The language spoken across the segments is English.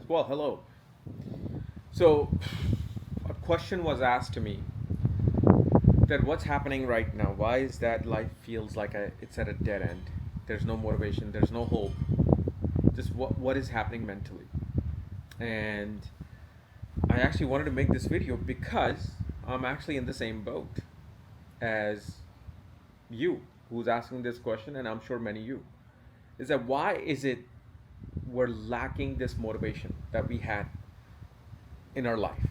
Well, hello. So, a question was asked to me that what's happening right now? Why is that life feels like it's at a dead end? There's no motivation, there's no hope. Just what is happening mentally? And I actually wanted to make this video because I'm actually in the same boat as you who's asking this question, and I'm sure many you. Is that why is it we're lacking this motivation that we had in our life?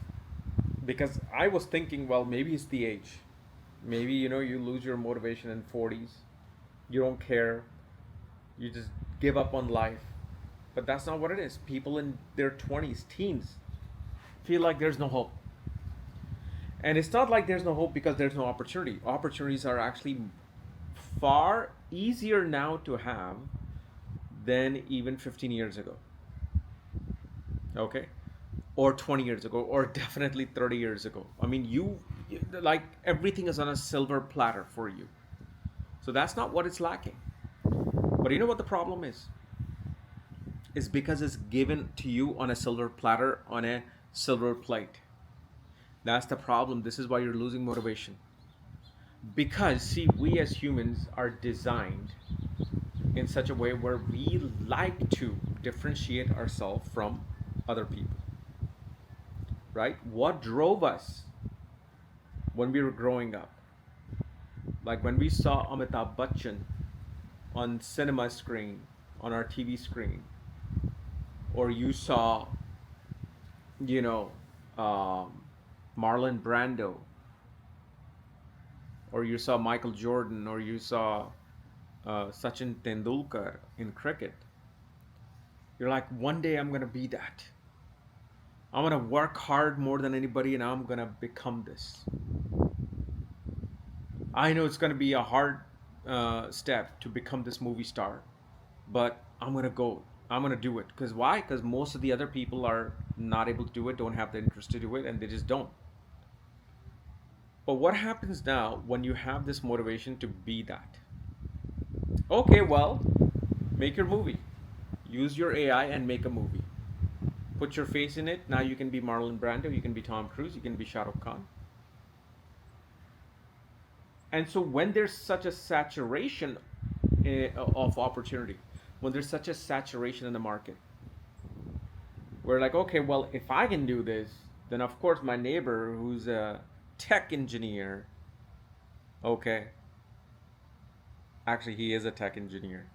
Because I was thinking, well, maybe it's the age. Maybe you lose your motivation in 40s. You don't care. You just give up on life. But that's not what it is. People in their 20s, teens, feel like there's no hope. And it's not like there's no hope because there's no opportunity. Opportunities are actually far easier now to have than even 15 years ago. Okay? Or 20 years ago, or definitely 30 years ago. I mean, like everything is on a silver platter for you. So that's not what it's lacking. But you know what the problem is? It's because it's given to you on a silver platter, on a silver plate. That's the problem. This is why you're losing motivation. Because, see, we as humans are designed in such a way where we like to differentiate ourselves from other people. Right? What drove us when we were growing up? Like when we saw Amitabh Bachchan on cinema screen, on our TV screen, or you saw, you know, um, Marlon Brando, or you saw Michael Jordan, or you saw Sachin Tendulkar in cricket. You're like, one day I'm gonna be that. I'm gonna work hard more than anybody, and I'm gonna become this. I know it's gonna be a hard step to become this movie star, but I'm gonna go. I'm gonna do it. Because why? Because most of the other people are not able to do it, don't have the interest to do it, and they just don't. But what happens now when you have this motivation to be that? Okay, well, make your movie. Use your AI and make a movie. Put your face in it. Now you can be Marlon Brando, you can be Tom Cruise, you can be Shah Rukh Khan. And so when there's such a saturation of opportunity, when there's such a saturation in the market, we're like, okay, well, if I can do this, then of course my neighbor who's a tech engineer, okay, actually he is a tech engineer,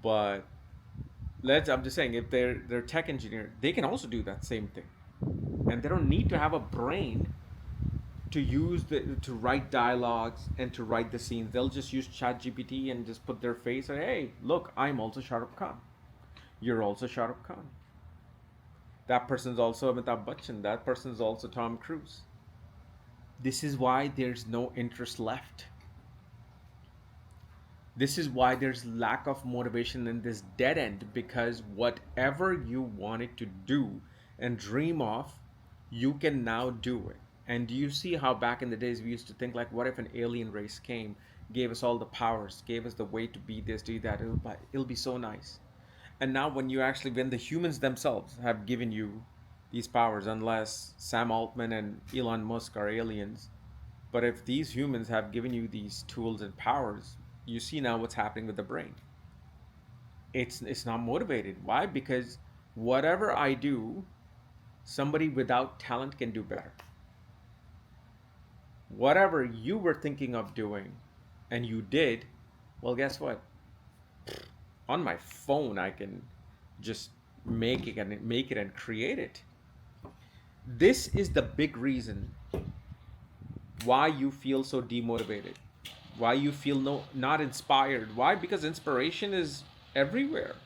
but I'm just saying, if they're tech engineer, they can also do that same thing, and they don't need to have a brain to write dialogues and to write the scenes. They'll just use Chat GPT and just put their face and, hey, look, I'm also Shah Rukh Khan. You're also Shah Rukh Khan. That person's also Amitabh Bachchan. That person's also Tom Cruise. This is why there's no interest left. This is why there's lack of motivation in this dead end, because whatever you wanted to do and dream of, you can now do it. And do you see how back in the days we used to think like, what if an alien race came, gave us all the powers, gave us the way to be this, do that, it'll be so nice. And now when the humans themselves have given you these powers, unless Sam Altman and Elon Musk are aliens, but if these humans have given you these tools and powers, you see now what's happening with the brain. It's not motivated. Why? Because whatever I do, somebody without talent can do better. Whatever you were thinking of doing and you did, well, guess what? On my phone I can just make it and create it. This is the big reason why you feel so demotivated, why you feel not inspired. Why? Because inspiration is everywhere.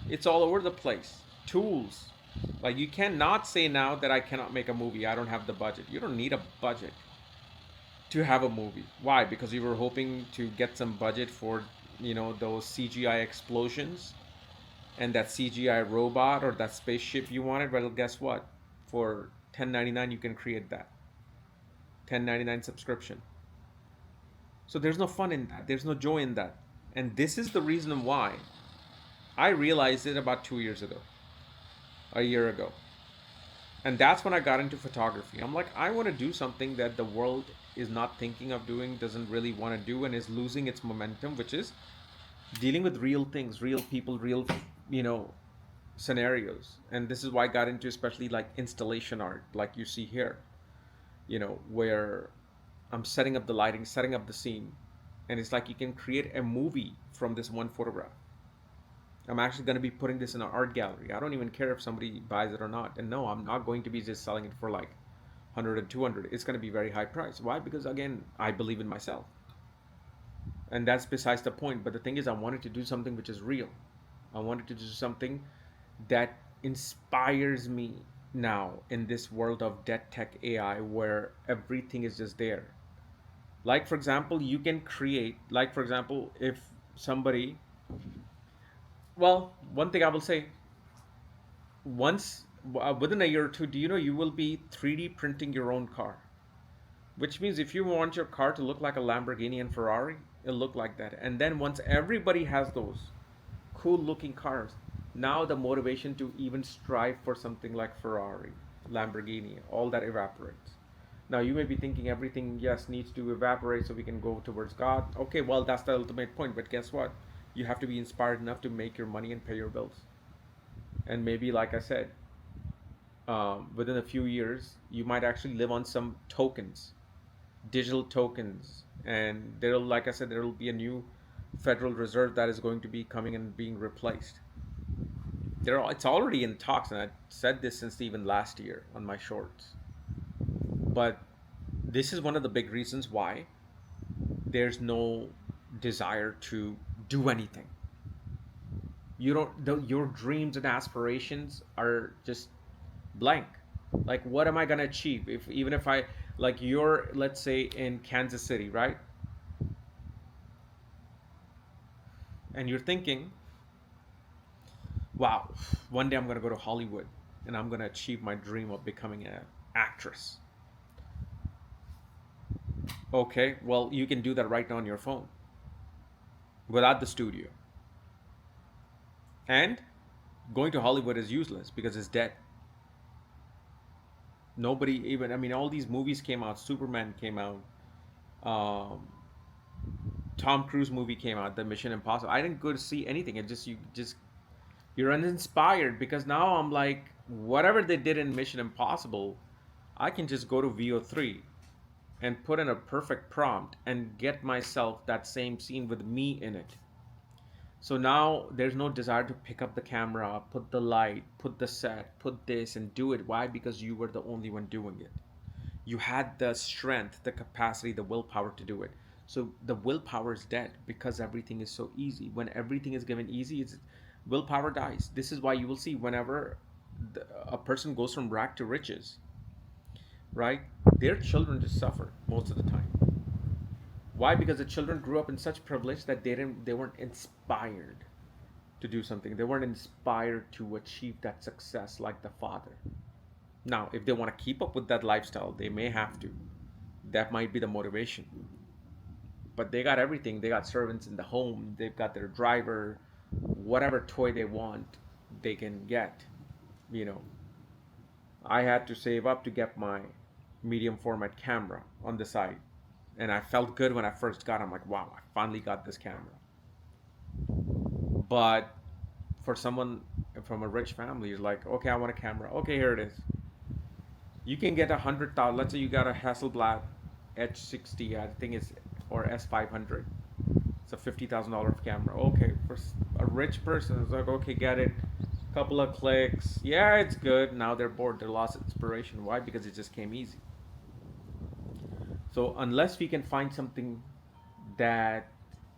It's all over the place. Tools. Like, you cannot say now that I cannot make a movie, I don't have the budget. You don't need a budget to have a movie. Why? Because you were hoping to get some budget for, those CGI explosions and that CGI robot or that spaceship you wanted. Well, guess what? For 10.99 you can create that. 10.99 subscription. So there's no fun in that. There's no joy in that. And this is the reason why I realized it about 2 years ago. a year ago. And that's when I got into photography. I'm like, I want to do something that the world is not thinking of doing, doesn't really want to do, and is losing its momentum, which is dealing with real things, real people, real, you know, scenarios. And this is why I got into especially like installation art, like you see here, where I'm setting up the lighting, setting up the scene. And it's like you can create a movie from this one photograph. I'm actually going to be putting this in an art gallery. I don't even care if somebody buys it or not. And no, I'm not going to be just selling it for like 100 and 200. It's going to be very high price. Why? Because again, I believe in myself. And that's besides the point. But the thing is, I wanted to do something which is real. I wanted to do something that inspires me now in this world of dead tech AI where everything is just there. Like, for example, you can create, like, for example, if somebody, well, one thing I will say, once within a year or two, do you know you will be 3D printing your own car? Which means if you want your car to look like a Lamborghini and Ferrari, it'll look like that. And then once everybody has those cool looking cars, now the motivation to even strive for something like Ferrari, Lamborghini, all that evaporates. Now you may be thinking everything, yes, needs to evaporate so we can go towards God. Okay, well, that's the ultimate point. But guess what? You have to be inspired enough to make your money and pay your bills. And maybe, like I said, within a few years, you might actually live on some tokens, digital tokens. And there'll, like I said, there will be a new Federal Reserve that is going to be coming and being replaced. It's already in talks, and I said this since even last year on my shorts. But this is one of the big reasons why there's no desire to do anything. Your dreams and aspirations are just blank. Like, what am I gonna achieve if even if I, like, you're, let's say, in Kansas City, right? And you're thinking, wow, one day I'm gonna go to Hollywood and I'm gonna achieve my dream of becoming an actress. Okay, well, you can do that right now on your phone without the studio. And going to Hollywood is useless because it's dead. Nobody even, I mean, all these movies came out. Superman came out. Um, Tom Cruise movie came out. The Mission Impossible. I didn't go to see anything. You're uninspired because now I'm like, whatever they did in Mission Impossible, I can just go to VO3 and put in a perfect prompt and get myself that same scene with me in it. So now there's no desire to pick up the camera, put the light, put the set, put this and do it. Why? Because you were the only one doing it. You had the strength, the capacity, the willpower to do it. So the willpower is dead because everything is so easy. When everything is given easy, willpower dies. This is why you will see whenever a person goes from rag to riches, right? Their children just suffer most of the time. Why? Because the children grew up in such privilege that they weren't inspired to do something. They weren't inspired to achieve that success like the father. Now, if they want to keep up with that lifestyle, they may have to. That might be the motivation. But they got everything. They got servants in the home. They've got their driver, whatever toy they want, they can get. You know, I had to save up to get my medium format camera on the side. And I felt good when I first got it. I'm like, wow, I finally got this camera. But for someone from a rich family, is like, okay, I want a camera. Okay, here it is. You can get 100,000. Let's say you got a Hasselblad H60, I think it's, or S500. It's a $50,000 camera. Okay, for a rich person, it's like, okay, get it. Couple of clicks. Yeah, it's good. Now they're bored. They lost inspiration. Why? Because it just came easy. So unless we can find something that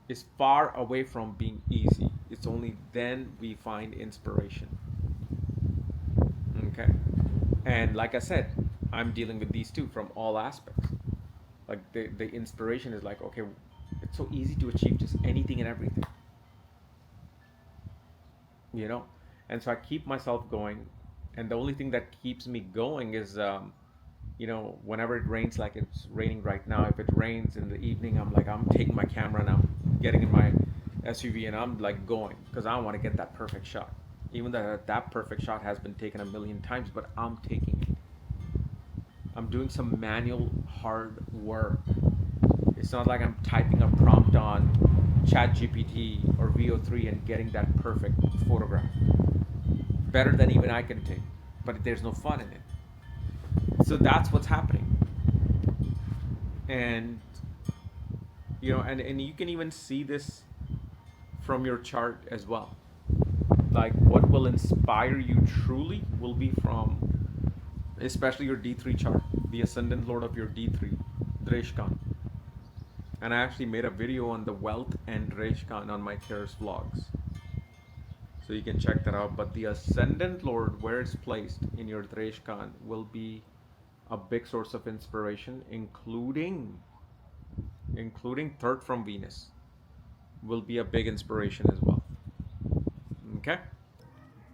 is far away from being easy, it's only then we find inspiration. Okay. And like I said, I'm dealing with these two from all aspects. Like the inspiration is like, okay, it's so easy to achieve just anything and everything. You know? And so I keep myself going. And the only thing that keeps me going is, whenever it rains, like it's raining right now, if it rains in the evening, I'm like, I'm taking my camera now, getting in my SUV, and I'm like going because I want to get that perfect shot. even though that perfect shot has been taken a million times, but I'm taking it. I'm doing some manual hard work. It's not like I'm typing a prompt on ChatGPT or VO3 and getting that perfect photograph. Better than even I can take, but there's no fun in it. So that's what's happening. And and you can even see this from your chart as well. Like what will inspire you truly will be from especially your D3 chart, the ascendant lord of your D3, Dreshkan. And I actually made a video on the wealth and Dreshkan on my Terrace vlogs. So you can check that out. But the ascendant lord, where it's placed in your Dreshkan, will be a big source of inspiration, including third from Venus, will be a big inspiration as well. Okay?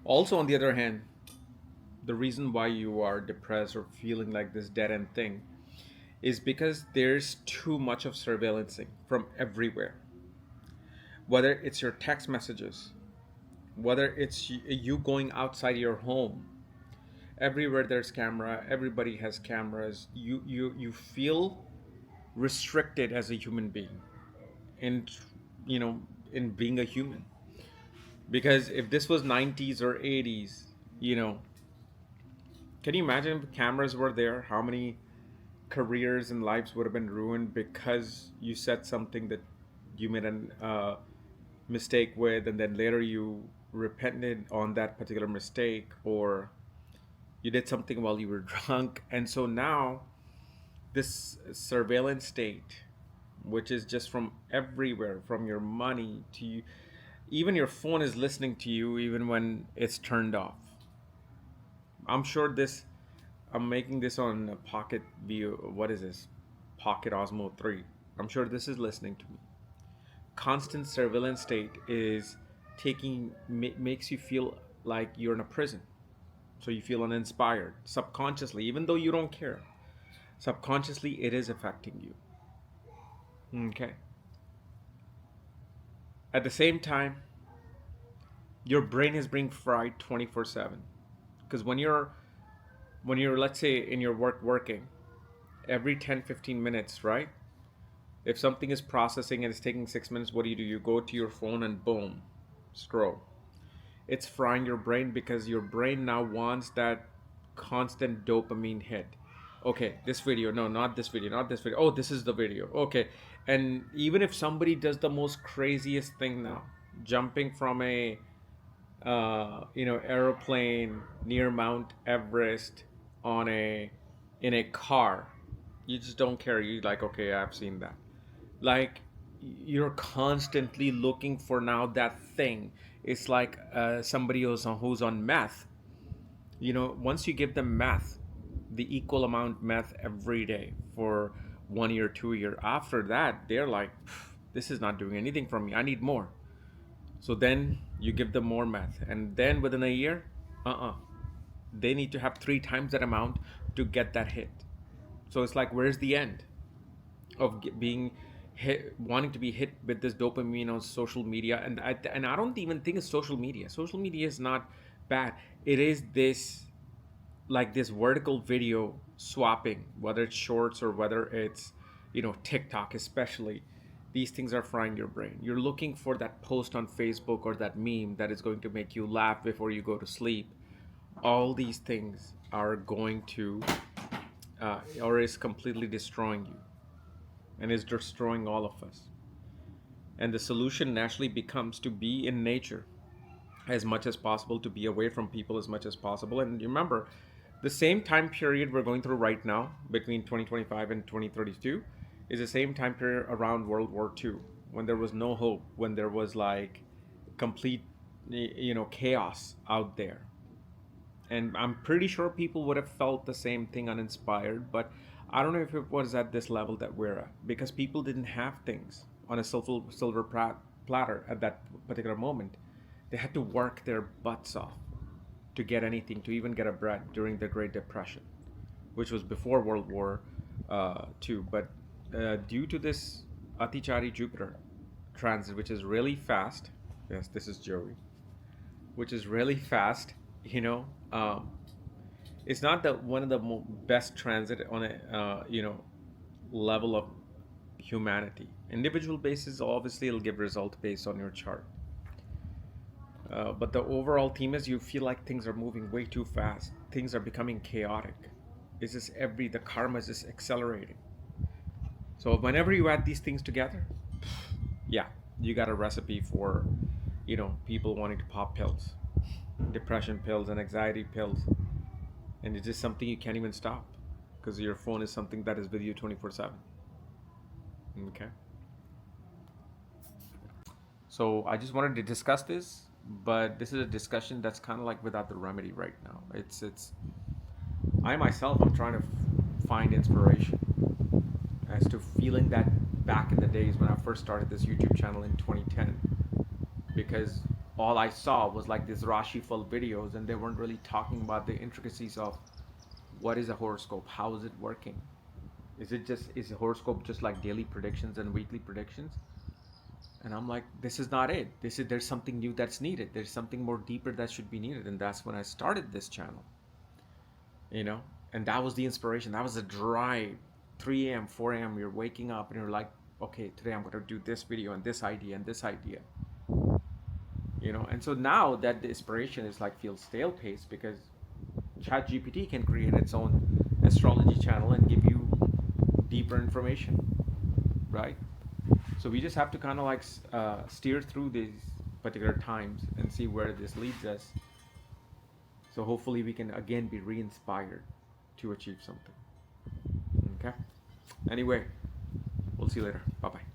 Also, on the other hand, the reason why you are depressed or feeling like this dead end thing is because there's too much of surveillancing from everywhere. Whether it's your text messages, whether it's you going outside your home, everywhere there's camera, everybody has cameras. You feel restricted as a human being, in you know in being a human. Because if this was 90s or 80s, can you imagine if cameras were there? How many careers and lives would have been ruined because you said something that you made a mistake with, and then later you repented on that particular mistake, or you did something while you were drunk. And so now, this surveillance state, which is just from everywhere, from your money to you, even your phone is listening to you even when it's turned off. I'm sure this. I'm making this on a Pocket View. What is this? Pocket Osmo 3. I'm sure this is listening to me. Constant surveillance state is makes you feel like you're in a prison. So you feel uninspired subconsciously, even though you don't care. Subconsciously, it is affecting you. Okay. At the same time, your brain is being fried 24/7. Because when you're let's say in your working, every 10-15 minutes, right? If something is processing and it's taking 6 minutes, what do? You go to your phone and boom, scroll. It's frying your brain because your brain now wants that constant dopamine hit. Okay, this video, no, not this video, not this video. Oh, this is the video. Okay. And even if somebody does the most craziest thing now, jumping from a aeroplane near Mount Everest on a in a car, you just don't care. You like, okay, I've seen that. Like, you're constantly looking for now that thing. It's like somebody who's on meth. Once you give them meth, the equal amount meth every day for 1 year, 2 year, after that they're like, this is not doing anything for me, I need more. So then you give them more meth, and then within a year, they need to have 3 times that amount to get that hit. So it's like, where's the end of being hit, wanting to be hit with this dopamine on social media? And I don't even think it's social media. Social media is not bad. It is this, like, this vertical video swapping, whether it's shorts or whether it's TikTok especially. These things are frying your brain. You're looking for that post on Facebook or that meme that is going to make you laugh before you go to sleep. All these things are going to or is completely destroying you, and is destroying all of us. And the solution naturally becomes to be in nature as much as possible, to be away from people as much as possible. And remember, the same time period we're going through right now, between 2025 and 2032, is the same time period around World War II, when there was no hope, when there was like complete chaos out there. And I'm pretty sure people would have felt the same thing, uninspired. But I don't know if it was at this level that we're at, because people didn't have things on a silver platter at that particular moment. They had to work their butts off to get anything, to even get a bread during the Great Depression, which was before World War II. But due to this Atichari Jupiter transit, which is really fast, yes, this is Joey. which is really fast. You know, it's not the one of the best transit on a level of humanity. Individual basis, obviously, it'll give result based on your chart. But the overall theme is you feel like things are moving way too fast. Things are becoming chaotic. It's just the karma is just accelerating. So whenever you add these things together, yeah, you got a recipe for, people wanting to pop pills, depression pills and anxiety pills, and it's just something you can't even stop because your phone is something that is with you 24/7. Okay. So I just wanted to discuss this, but this is a discussion that's kind of like without the remedy right now. It's I myself I'm trying to find inspiration as to feeling that back in the days when I first started this YouTube channel in 2010, because all I saw was like these Rashi full videos, and they weren't really talking about the intricacies of what is a horoscope, how is it working, is a horoscope just like daily predictions and weekly predictions? And I'm like, this is not it. There's something new that's needed. There's something more deeper that should be needed, and that's when I started this channel. You know, and that was the inspiration. That was a drive. 3 a.m., 4 a.m. You're waking up and you're like, okay, today I'm going to do this video and this idea and this idea. And so now that the inspiration is like feels stale paced because ChatGPT can create its own astrology channel and give you deeper information, right? So we just have to kind of like steer through these particular times and see where this leads us. So hopefully we can again be re-inspired to achieve something. Okay. Anyway, we'll see you later. Bye bye.